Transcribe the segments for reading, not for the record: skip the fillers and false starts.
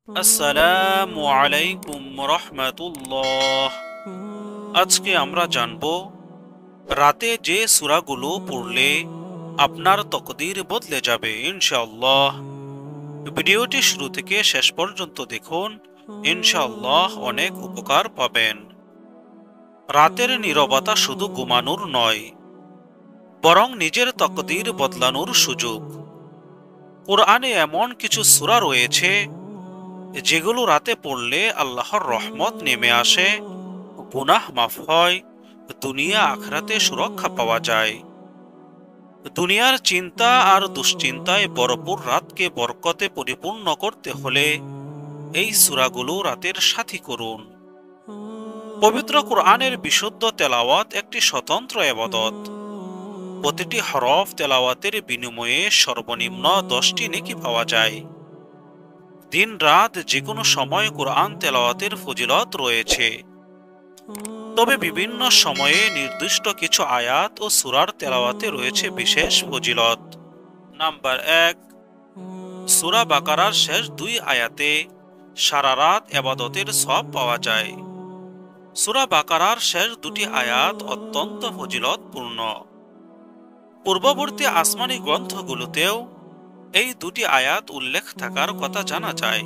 আসসালামু আলাইকুম রহমতুল্লাহ। আজকে আমরা জানব রাতে যে সূরাগুলো পড়লে আপনার তকদির বদলে যাবে ইনশাআল্লাহ। ভিডিওটি শুরু থেকে শেষ পর্যন্ত দেখুন, ইনশাআল্লাহ অনেক উপকার পাবেন। রাতের নীরবতা শুধু ঘুমানোর নয়, বরং নিজের তকদির বদলানোর সুযোগ। কোরআনে এমন কিছু সূরা রয়েছে যেগুলো রাতে পড়লে আল্লাহর রহমত নেমে আসে, গুনাহ মাফ হয়, দুনিয়া আখরাতে সুরক্ষা পাওয়া যায়। দুনিয়ার চিন্তা আর দুশ্চিন্তায় ভরপুর রাতকে বরকতে পরিপূর্ণ করতে হলে এই সূরাগুলো রাতের সাথী করুন। পবিত্র কোরআনের বিশুদ্ধ তেলাওয়াত একটি স্বতন্ত্র ইবাদত। প্রতিটি হরফ তেলাওয়াতের বিনিময়ে সর্বনিম্ন 10টি নেকি পাওয়া যায়। দিন রাত যে কোনো সময় কোরআন তেলাওয়াতের ফজিলত রয়েছে, তবে বিভিন্ন সময়ে নির্দিষ্ট কিছু আয়াত ও সূরার তেলাওয়াতে রয়েছে বিশেষ ফজিলত। নাম্বার 1, সূরা বাকারার শেষ 2 আয়াতে সারা রাত ইবাদতের সওয়াব পাওয়া যায়। সূরা বাকারার শেষ 2টি আয়াত অত্যন্ত ফজিলতপূর্ণ। পূর্ববর্তী আসমানি গ্রন্থগুলোতেও এই 2টি আয়াত উল্লেখ থাকার কথা জানা যায়।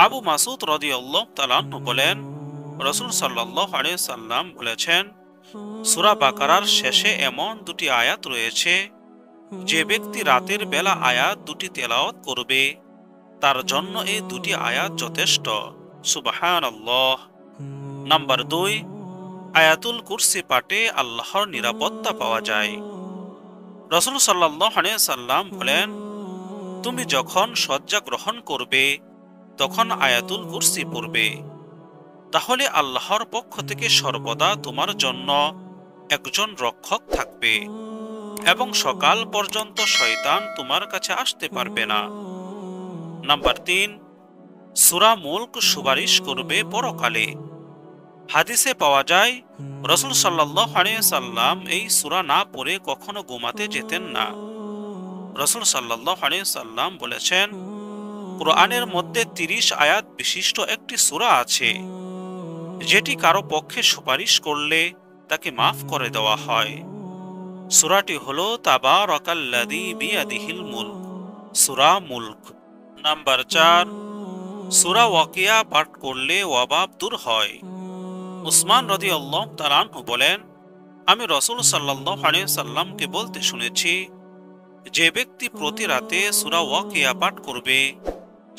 আবু মাসুদ রাদিয়াল্লাহু তাআলা আনহু বলেন, রাসূল সাল্লাল্লাহু আলাইহি সাল্লাম বলেছেন, সূরা বাকারার শেষে এমন 2টি আয়াত রয়েছে, যে ব্যক্তি রাতের বেলা আয়াত 2টি তেলাওয়াত করবে তার জন্য এই 2টি আয়াত যথেষ্ট। সুবহানাল্লাহ। নাম্বার 2, আয়াতুল কুরসি পাঠে আল্লাহর নিরাপত্তা পাওয়া যায়। রাসূল সাল্লাল্লাহু আলাইহি সাল্লাম বলেন, তুমি যখন শয্যা গ্রহণ করবে তখন আয়াতুল কুরসি পড়বে, তাহলে আল্লাহর পক্ষ থেকে সর্বদা তোমার জন্য একজন রক্ষক থাকবে এবং সকাল পর্যন্ত শয়তান তোমার কাছে আসতে পারবে না। নাম্বার 3, সূরা মুলক সুপারিশ করবে পরকালে। হাদিসে পাওয়া যায়, রাসূল সাল্লাল্লাহু আলাইহি সাল্লাম এই সূরা না পড়ে কখনো ঘুমাতে যেতেন না। রাসূল সাল্লাল্লাহু আলাইহি সাল্লাম বলেছেন, কোরআনের মধ্যে 30 আয়াত বিশিষ্ট একটি সূরা আছে, যেটি কারো পক্ষে সুপারিশ করলে তাকে মাফ করে দেওয়া হয়। সূরাটি হলো তাবারাকাল্লাযী বিয়াদিহিল মুলক, সূরা মুলক। নাম্বার 4, সূরা ওয়াকিয়া পাঠ করলে ওয়াবাব দূর হয়। উসমান রাদিয়াল্লাহু তাআলা আনহু বলেন, আমি রাসূল সাল্লাল্লাহু আলাইহি সাল্লামকে বলতে শুনেছি, যে ব্যক্তি প্রতি রাতে সূরা ওয়াকিয়া পাঠ করবে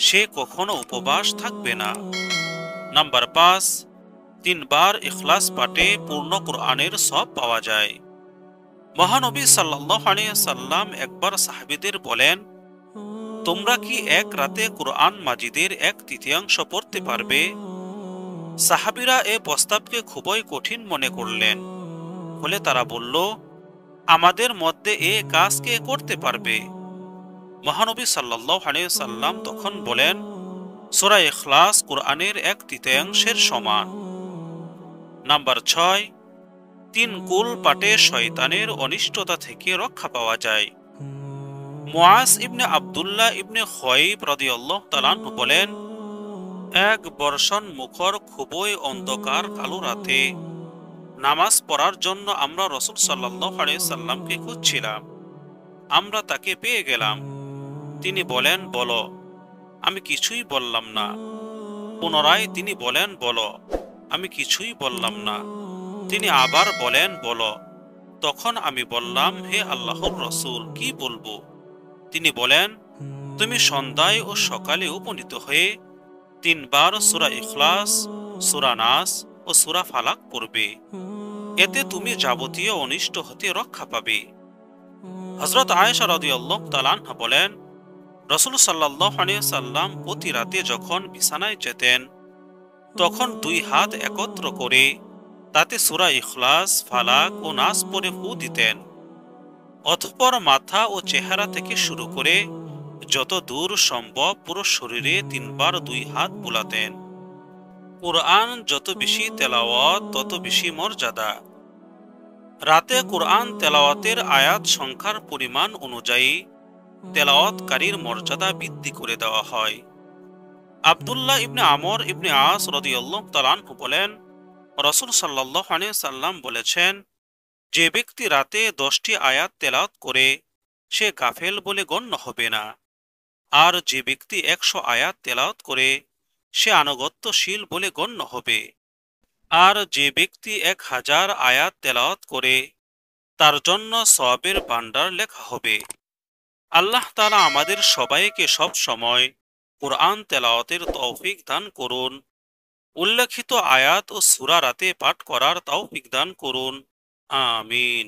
সে কখনো উপবাস থাকবে না। নাম্বার 5, 3 বার ইখলাস পাঠে পূর্ণ কোরআনের সওয়াব পাওয়া যায়। মহানবী সাল্লাল্লাহু আলাইহি সাল্লাম একবার সাহাবীদের বলেন, তোমরা কি এক রাতে কোরআন মাজিদের 1/3 পড়তে পারবে? সাহাবীরা এ প্রস্তাবকে খুবই কঠিন মনে করলেন। ফলে তারা বলল, আমাদের মধ্যে এ কাজ কে করতে পারবে? মহানবী সাল্লাল্লাহু আলাইহি সাল্লাম তখন বলেন, সূরা ইখলাস কোরআনের 1/3 সমান। নাম্বার 6, 3 কুল পাঠে শয়তানের অনিষ্টতা থেকে রক্ষা পাওয়া যায়। মুআজ ইবনে আব্দুল্লাহ ইবনে খুয়াইব রাদিয়াল্লাহু তাআলা আনহু বলেন, এক বর্ষণ মুখর খুবই অন্ধকার কালো রাতে নামাজ পড়ার জন্য আমরা রাসূল সাল্লাল্লাহু আলাইহি সাল্লামকে খুঁজছিলাম। আমরা তাকে পেয়ে গেলাম। তিনি বলেন, বলো। আমি কিছুই বললাম না। পুনরায় তিনি বলেন, বলো। আমি কিছুই বললাম না। তিনি আবার বলেন, বলো। তখন আমি বললাম, হে আল্লাহর রাসূল, কি বলবো? তিনি বলেন, তুমি সন্ধ্যায় ও সকালে উপনীত হয়ে 3 বার সূরা ইখলাস, সূরা নাস ও সূরা ফালাক পড়বে। এতে তুমি যাবতীয় অনিষ্ট হতে রক্ষা পাবে। হযরত আয়েশা রাদিয়াল্লাহু তাআলা আনহা বলেন, রাসূল সাল্লাল্লাহু আলাইহি সাল্লাম প্রতি রাতে যখন বিছানায় যেতেন তখন 2 হাত একত্র করে তাতে সূরা ইখলাস, ফালাক ও নাস পড়ে ফু দিতেন। অতঃপর মাথা ও চেহারা থেকে শুরু করে যত দূর সম্ভব পুরো শরীরে 3 বার 2 হাত বুলাতেন। কুরআন যত বেশি তেলাওয়াত তত বেশি মর্যাদা। রাতে কুরআন তেলাওয়াতের আয়াত সংখ্যার পরিমাণ অনুযায়ী তেলাওয়াতকারীর মর্যাদা বৃদ্ধি করে দেওয়া হয়। আব্দুল্লাহ ইবনে আমর ইবনে আস রাদিয়াল্লাহু তাআলা আনহু বলেন, রাসূল সাল্লাল্লাহু আলাইহি সাল্লাম বলেছেন, যে ব্যক্তি রাতে 10টি আয়াত তেলাওয়াত করে সে গাফেল বলে গণ্য হবে না। আর যে ব্যক্তি 100 আয়াত তেলাওয়াত করে সে আনুগত্যশীল বলে গণ্য হবে। আর যে ব্যক্তি 1000 আয়াত তেলাওয়াত করে তার জন্য সওয়াবের ভান্ডার লেখা হবে। আল্লাহ তাআলা আমাদের সবাইকে সব সময় কুরআন তেলাওয়াতের তৌফিক দান করুন। উল্লেখিত আয়াত ও সূরা রাতে পাঠ করার তৌফিক দান করুন। আমিন।